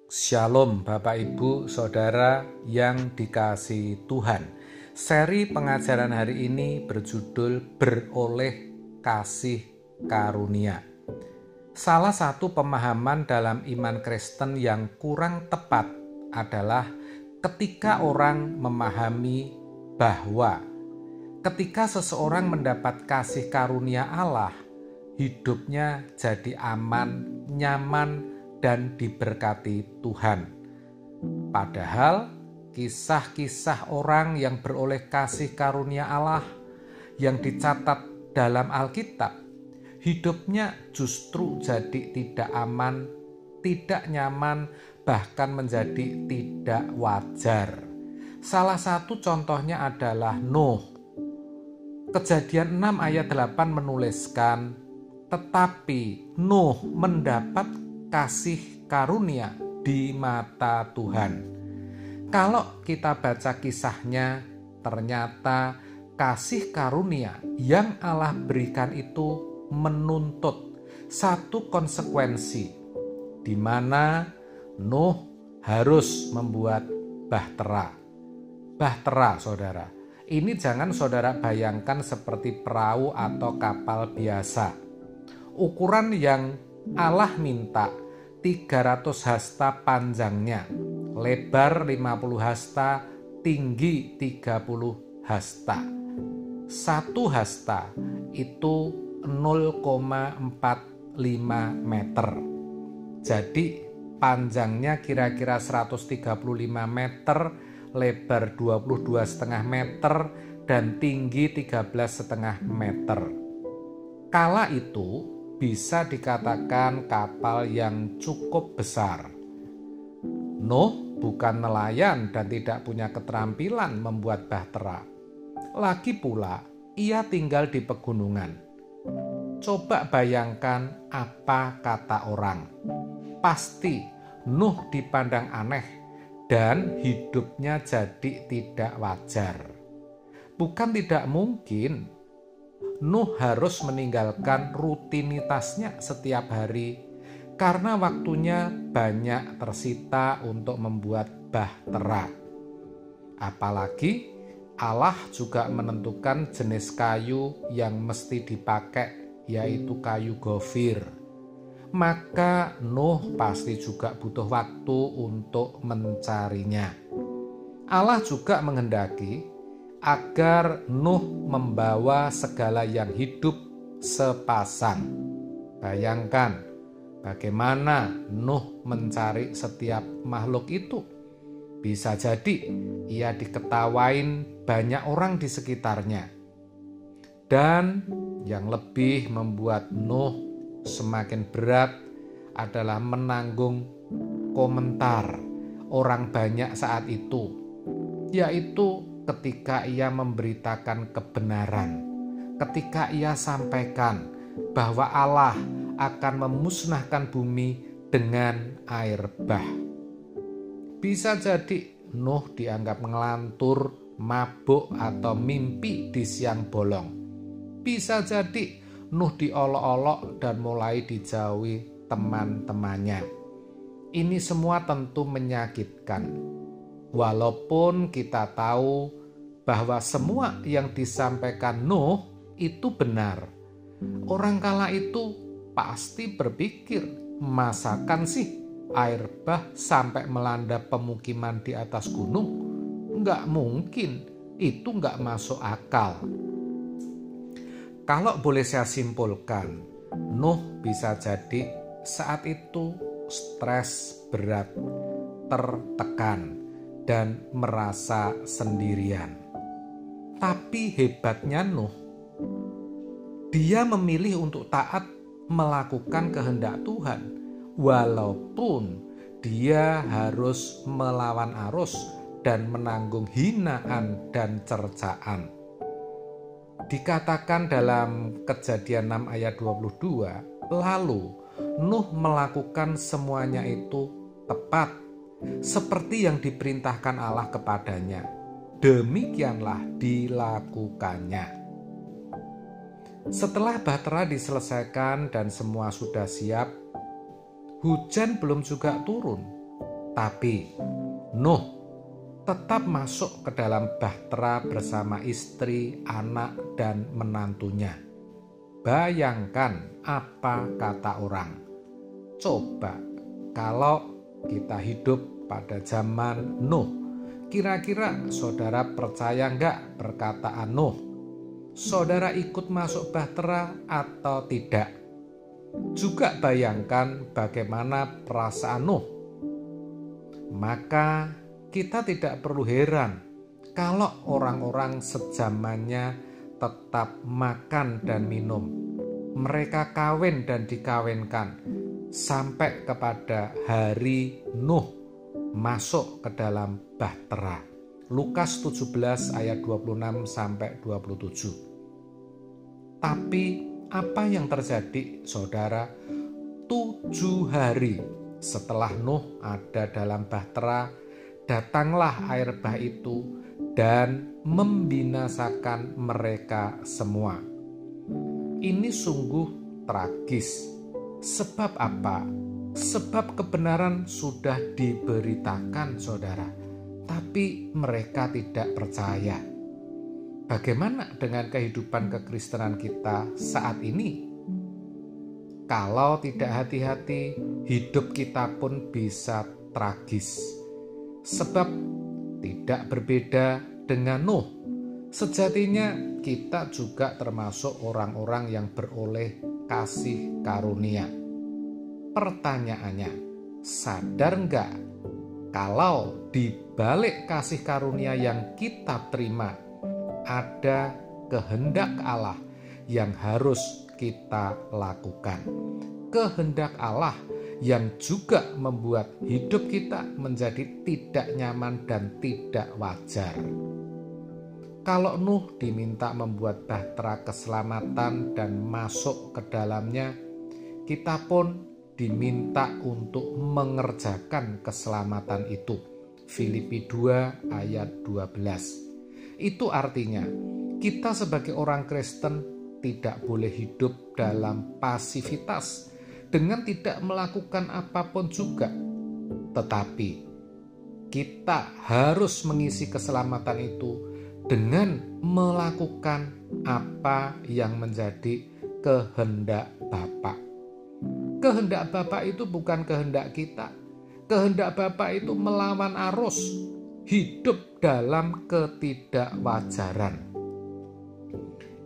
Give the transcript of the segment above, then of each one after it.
Shalom Bapak Ibu Saudara yang dikasihi Tuhan. Seri pengajaran hari ini berjudul Beroleh Kasih Karunia. Salah satu pemahaman dalam iman Kristen yang kurang tepat adalah ketika orang memahami bahwa ketika seseorang mendapat kasih karunia Allah, hidupnya jadi aman, nyaman, dan diberkati Tuhan. Padahal kisah-kisah orang yang beroleh kasih karunia Allah yang dicatat dalam Alkitab, hidupnya justru jadi tidak aman, tidak nyaman, bahkan menjadi tidak wajar. Salah satu contohnya adalah Nuh. Kejadian 6 ayat 8 menuliskan, tetapi Nuh mendapat kasih karunia di mata Tuhan. Kalau kita baca kisahnya, ternyata kasih karunia yang Allah berikan itu menuntut satu konsekuensi, di mana Nuh harus membuat bahtera. Bahtera, saudara. Ini jangan saudara bayangkan seperti perahu atau kapal biasa. Ukuran yang Allah minta 300 hasta panjangnya, lebar 50 hasta, tinggi 30 hasta. 1 hasta itu 0,45 meter. Jadi panjangnya kira-kira 135 meter, lebar 22,5 meter, dan tinggi 13,5 meter. Kala itu bisa dikatakan kapal yang cukup besar. Nuh bukan nelayan dan tidak punya keterampilan membuat bahtera. Lagi pula, ia tinggal di pegunungan. Coba bayangkan apa kata orang. Pasti Nuh dipandang aneh dan hidupnya jadi tidak wajar. Bukan tidak mungkin Nuh harus meninggalkan rutinitasnya setiap hari karena waktunya banyak tersita untuk membuat bahtera. Apalagi Allah juga menentukan jenis kayu yang mesti dipakai, yaitu kayu gofir. Maka Nuh pasti juga butuh waktu untuk mencarinya. Allah juga menghendaki agar Nuh membawa segala yang hidup sepasang. Bayangkan bagaimana Nuh mencari setiap makhluk itu. Bisa jadi ia diketawain banyak orang di sekitarnya. Dan yang lebih membuat Nuh semakin berat adalah menanggung komentar orang banyak saat itu, yaitu ketika ia memberitakan kebenaran, ketika ia sampaikan bahwa Allah akan memusnahkan bumi dengan air bah. Bisa jadi Nuh dianggap ngelantur, mabuk, atau mimpi di siang bolong. Bisa jadi Nuh diolok-olok dan mulai dijauhi teman-temannya. Ini semua tentu menyakitkan. Walaupun kita tahu bahwa semua yang disampaikan Nuh itu benar. Orang kala itu pasti berpikir, masakan sih air bah sampai melanda pemukiman di atas gunung? Nggak mungkin, itu nggak masuk akal. Kalau boleh saya simpulkan, Nuh bisa jadi saat itu stres berat, tertekan, dan merasa sendirian. Tapi hebatnya Nuh, dia memilih untuk taat melakukan kehendak Tuhan, walaupun dia harus melawan arus dan menanggung hinaan dan cercaan. Dikatakan dalam Kejadian 6 ayat 22, lalu Nuh melakukan semuanya itu tepat seperti yang diperintahkan Allah kepadanya. Demikianlah dilakukannya. Setelah bahtera diselesaikan dan semua sudah siap, hujan belum juga turun. Tapi Nuh tetap masuk ke dalam bahtera bersama istri, anak, dan menantunya. Bayangkan apa kata orang. Coba kalau kita hidup pada zaman Nuh, kira-kira saudara percaya nggak perkataan Nuh? Saudara ikut masuk bahtera atau tidak? Juga bayangkan bagaimana perasaan Nuh. Maka kita tidak perlu heran kalau orang-orang sezamannya tetap makan dan minum. Mereka kawin dan dikawinkan sampai kepada hari Nuh masuk ke dalam bahtera. Lukas 17 ayat 26 sampai 27. Tapi apa yang terjadi, saudara? 7 hari setelah Nuh ada dalam bahtera, datanglah air bah itu dan membinasakan mereka semua. Ini sungguh tragis. Sebab apa? Sebab kebenaran sudah diberitakan, saudara, tapi mereka tidak percaya. Bagaimana dengan kehidupan kekristenan kita saat ini? Kalau tidak hati-hati, hidup kita pun bisa tragis. Sebab tidak berbeda dengan Nuh. Sejatinya kita juga termasuk orang-orang yang beroleh kasih karunia. Pertanyaannya, sadar enggak kalau di balik kasih karunia yang kita terima ada kehendak Allah yang harus kita lakukan. Kehendak Allah yang juga membuat hidup kita menjadi tidak nyaman dan tidak wajar. Kalau Nuh diminta membuat bahtera keselamatan dan masuk ke dalamnya, kita pun diminta untuk mengerjakan keselamatan itu. Filipi 2 ayat 12. Itu artinya kita sebagai orang Kristen tidak boleh hidup dalam pasivitas dengan tidak melakukan apapun juga. Tetapi kita harus mengisi keselamatan itu dengan melakukan apa yang menjadi kehendak Bapa. Kehendak Bapa itu bukan kehendak kita. Kehendak Bapa itu melawan arus, hidup dalam ketidakwajaran.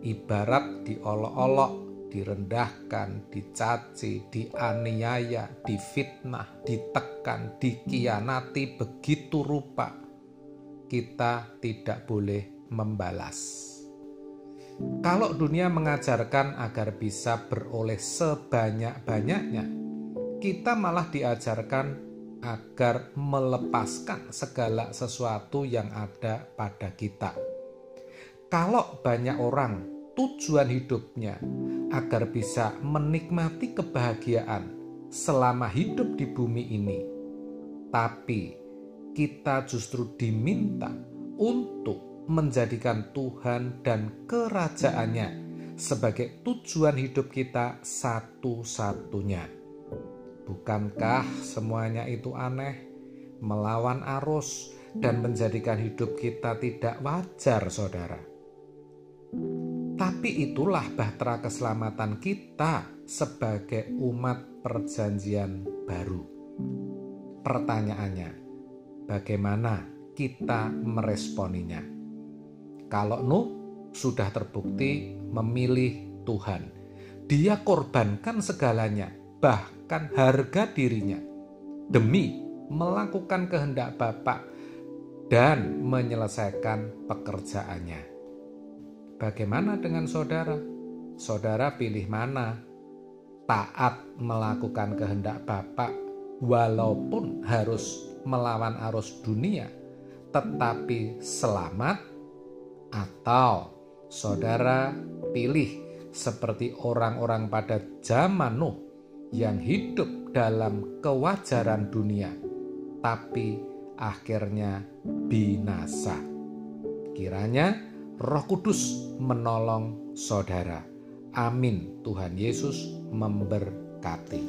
Ibarat diolok-olok, direndahkan, dicaci, dianiaya, difitnah, ditekan, dikianati begitu rupa, kita tidak boleh membalas. Kalau dunia mengajarkan agar bisa beroleh sebanyak-banyaknya, kita malah diajarkan agar melepaskan segala sesuatu yang ada pada kita. Kalau banyak orang tujuan hidupnya agar bisa menikmati kebahagiaan selama hidup di bumi ini, tapi kita justru diminta untuk menjadikan Tuhan dan kerajaannya sebagai tujuan hidup kita satu-satunya. Bukankah semuanya itu aneh, melawan arus, dan menjadikan hidup kita tidak wajar, saudara? Tapi itulah bahtera keselamatan kita sebagai umat perjanjian baru. Pertanyaannya, bagaimana kita meresponinya? Kalau Nuh sudah terbukti memilih Tuhan, dia korbankan segalanya, bahkan harga dirinya, demi melakukan kehendak Bapa dan menyelesaikan pekerjaannya. Bagaimana dengan saudara? Saudara pilih mana? Taat melakukan kehendak Bapa walaupun harus melawan arus dunia, tetapi selamat? Atau saudara pilih seperti orang-orang pada zaman Nuh yang hidup dalam kewajaran dunia, tapi akhirnya binasa? Kiranya Roh Kudus menolong saudara. Amin. Tuhan Yesus memberkati.